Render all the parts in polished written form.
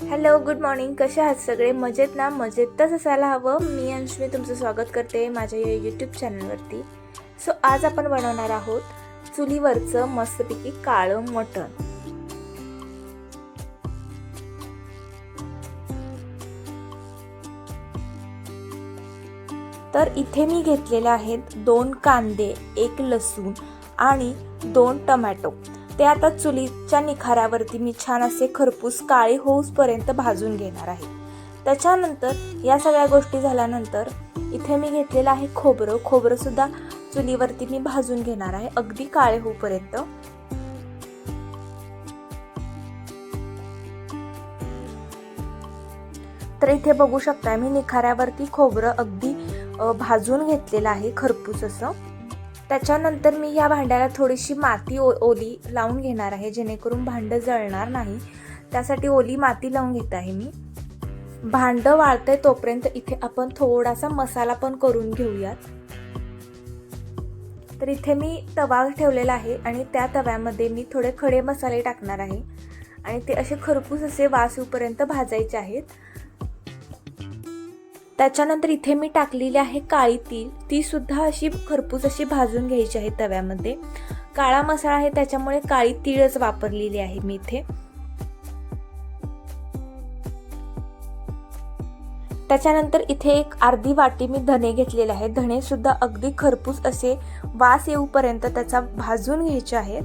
Hello, good morning. कसे आहात सगळे? मजेत ना? मजेतच असायला हवं. मी अंशमी तुमचं स्वागत करते माझ्या या यूट्यूब चॅनलवरती. आज आपण बनवणार आहोत चुलीवरचं मस्तपैकी काळं मटण. तर इथे मी घेतलेले आहेत 2 कांदे, 1 लसूण आणि 2 टोमॅटो. ते आता चुलीच्या निखाऱ्यावरती मी छान असे खरपूस काळे होऊसपर्यंत भाजून घेणार आहे. त्याच्यानंतर या सगळ्या गोष्टी झाल्यानंतर इथे मी घेतलेलं आहे खोबरं सुद्धा चुलीवरती मी भाजून घेणार आहे अगदी काळे होऊपर्यंत. तर इथे बघू शकता मी निखाऱ्यावरती खोबरं अगदी भाजून घेतलेलं आहे खरपूस असं. त्याच्यानंतर मी या भांड्याला थोडीशी माती ओली लावून घेणार आहे जेणेकरून भांडं जळणार नाही. त्यासाठी ओली माती लावून घेत आहे मी. भांडं वाळतंय तोपर्यंत इथे आपण थोडासा मसाला पण करून घेऊयात. तर इथे मी तवा ठेवलेला आहे आणि त्या तव्यामध्ये मी थोडे खडे मसाले टाकणार आहे आणि ते असे खरपूस असे वास येऊपर्यंत भाजायचे आहेत. त्याच्यानंतर इथे मी टाकलेली आहे काळी तीळ. ती सुद्धा अशी खरपूस अशी भाजून घ्यायची आहे तव्यामध्ये. काळा मसाला आहे त्याच्यामुळे काळी तीळच वापरलेली आहे मी इथे. त्याच्यानंतर इथे एक अर्धी वाटी मी धणे घेतलेले आहेत. धणे सुद्धा अगदी खरपूस असे वास येऊपर्यंत त्याचा भाजून घ्यायचे आहेत.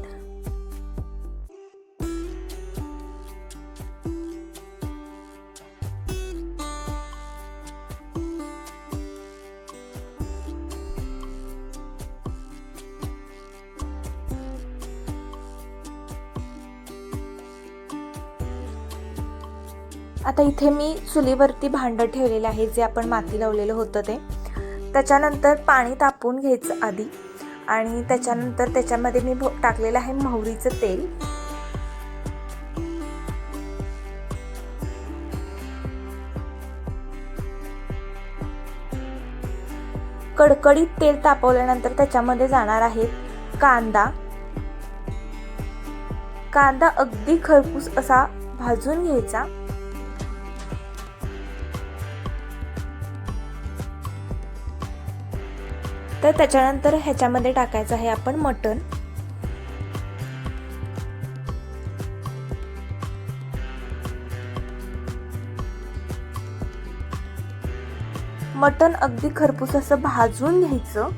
आता इथे मी चुलीवरती भांडं ठेवलेलं आहे जे आपण माती लावलेलं होतं ते. त्याच्यानंतर पाणी तापवून घ्यायचं आधी आणि त्याच्यानंतर त्याच्यामध्ये मी टाकलेलं आहे मोहरीचं तेल. कडकडीत तेल तापवल्यानंतर त्याच्यामध्ये जाणार आहे कांदा अगदी खरपूस असा भाजून घ्यायचा. तर त्याच्यानंतर ह्याच्यामध्ये टाकायचं आहे आपण मटण. मटण अगदी खरपूस असं भाजून घ्यायचं.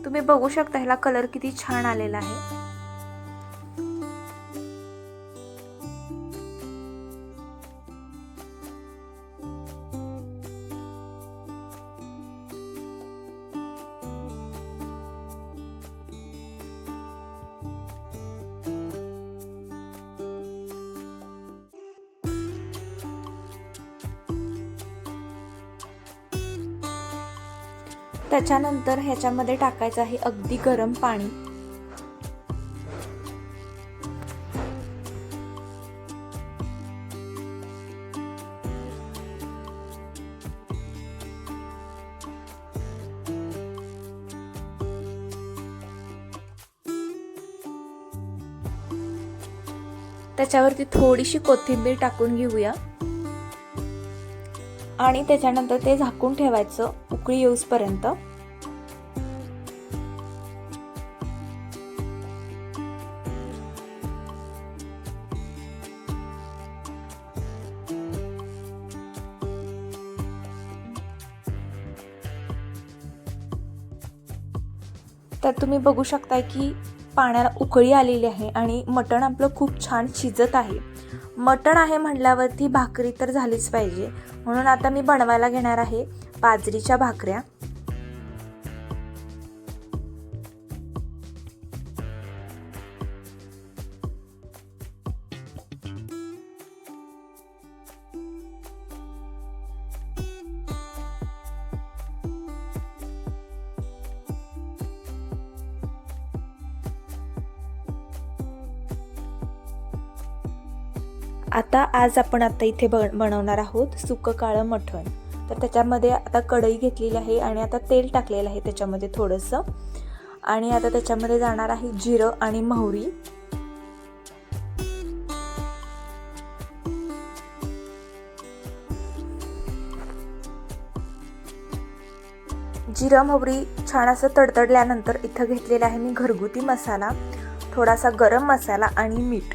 तुम्ही बघू शकता ह्याला कलर किती छान आलेला आहे. त्याच्यानंतर ह्याच्यामध्ये टाकायचं आहे अगदी गरम पाणी. त्याच्यावरती थोडीशी कोथिंबीर टाकून घेऊया आणि त्याच्यानंतर ते झाकून ठेवायचं उकळी येऊसपर्यंत. तर तुम्ही बघू शकता की पाण्याला उकळी आलेली आहे आणि मटण आपलं खूप छान शिजत आहे. मटण आहे म्हटल्यावरती भाकरी तर झालीच पाहिजे, म्हणून आता मी बनवायला घेणार आहे बाजरीच्या भाकऱ्या. आज आपण इथे बनवणार आहोत सुकं काळं मटण. तर त्याच्यामध्ये आता कढई घेतलेली आहे आणि आता तेल टाकलेलं आहे त्याच्यामध्ये थोडंसं. आणि आता त्याच्यामध्ये जाणार आहे जिरं आणि मोहरी. जिरं मोहरी छान असं तडतडल्यानंतर इथं घेतलेला आहे मी घरगुती मसाला, थोडासा गरम मसाला आणि मीठ.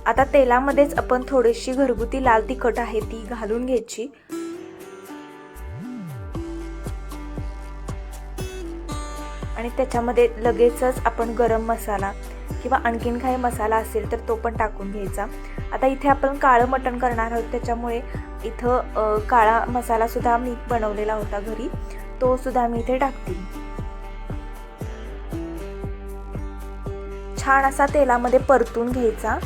आता तेलामध्येच आपण थोडीशी घरगुती लाल तिखट आहे ती घालून घ्यायची. आणि त्याच्यामध्ये लगेचच आपण गरम मसाला किंवा आणखीन काही मसाला असेल तर तो पण टाकून घ्यायचा. आता इथे आपण काळं मटण करणार आहोत, त्याच्यामुळे इथं काळा मसाला सुद्धा मी बनवलेला होता घरी, तो सुद्धा मी इथे टाकते. छान असा तेलामध्ये परतून घ्यायचा.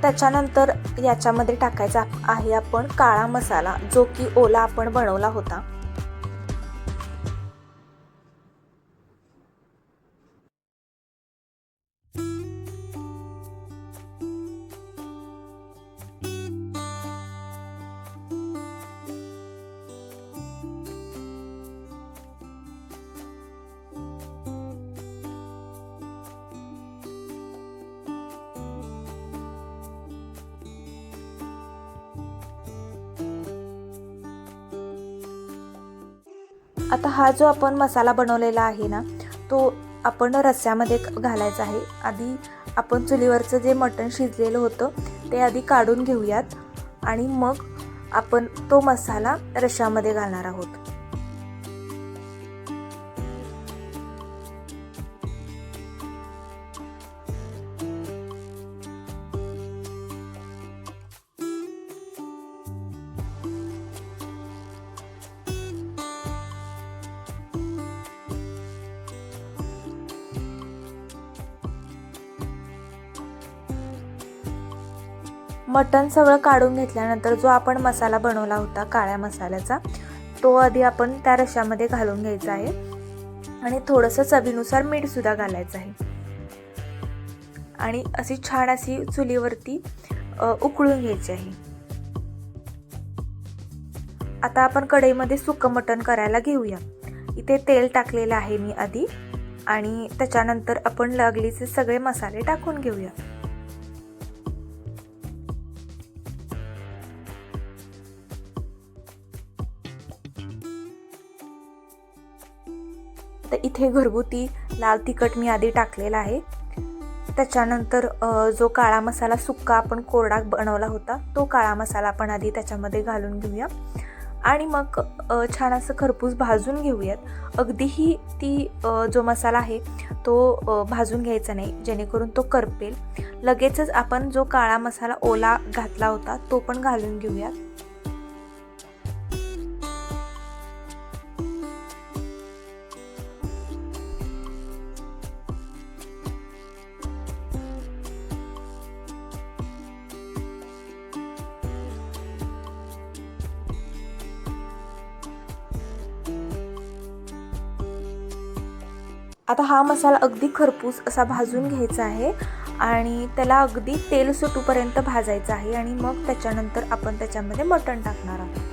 त्याच्यानंतर याच्यामध्ये टाकायचा आहे आपण काळा मसाला, जो की ओला आपण बनवला होता. आता हा जो आपण मसाला बनवलेला आहे ना, तो आपण रस्स्यामध्ये घालायचा आहे. आधी आपण चुलीवरचं जे मटण शिजलेलं होतं ते आधी काढून घेऊयात आणि मग आपण तो मसाला रश्श्यामध्ये घालणार आहोत. मटण सगळं काढून घेतल्यानंतर जो आपण मसाला बनवला होता काळ्या मसाल्याचा, तो आधी आपण त्या रश्श्यामध्ये घालून घ्यायचा आहे आणि थोडंसं चवीनुसार मीठ सुद्धा घालायचं आहे. आणि अशी छान अशी चुलीवरती उकळून घ्यायची आहे. आता आपण कढईमध्ये सुकं मटण करायला घेऊया. इथे तेल टाकलेलं आहे मी आधी आणि त्याच्यानंतर आपण लागलीचे सगळे मसाले टाकून घेऊया. तर इथे घरगुती लाल तिखट मी आधी टाकलेला आहे. त्याच्यानंतर जो काळा मसाला सुक्का आपण कोरडा बनवला होता, तो काळा मसाला आपण आधी त्याच्यामध्ये घालून घेऊया आणि मग छान असं खरपूस भाजून घेऊयात. अगदीही जो मसाला आहे तो भाजून घ्यायचा नाही, जेणेकरून तो करपेल. लगेचच आपण जो काळा मसाला ओला घातला होता तो पण घालून घेऊयात. आता हा मसाला अगदी खरपूस असा भाजून घ्यायचा आहे आणि त्याला अगदी तेल सुटूपर्यंत भाजायचं आहे आणि मग त्याच्यानंतर आपण त्याच्यामध्ये मटण टाकणार आहोत.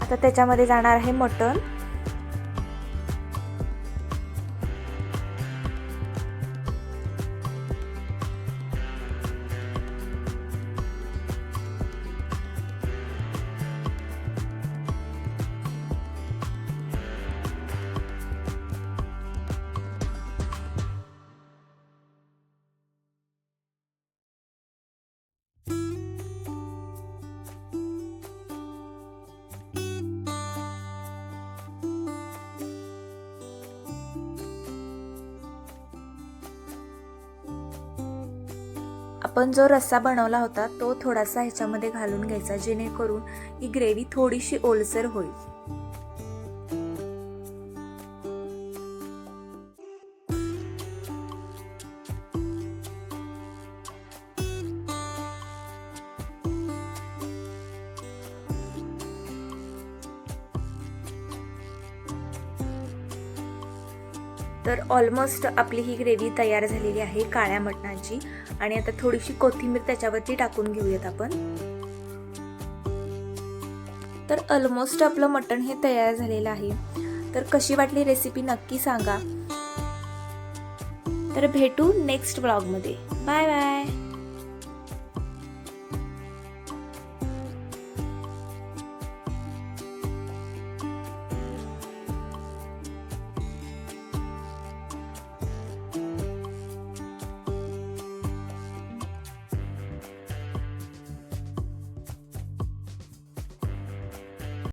आता त्याच्यामध्ये जाणार आहे मटण. आपण जो रस्सा बनवला होता तो थोडासा ह्याच्यामध्ये घालून घ्यायचा, जेणेकरून ही ग्रेव्ही थोडीशी ओलसर होईल. तर ऑलमोस्ट आपली ही ग्रेव्ही तयार झालेली आहे काळ्या मटणाची. आणि आता थोडीशी कोथिंबीर त्याच्यावरती टाकून घेऊयात आपण. तर ऑलमोस्ट आपलं मटण हे तयार झालेलं आहे. तर कशी वाटली रेसिपी नक्की सांगा. तर भेटू नेक्स्ट व्लॉगमध्ये. Bye bye.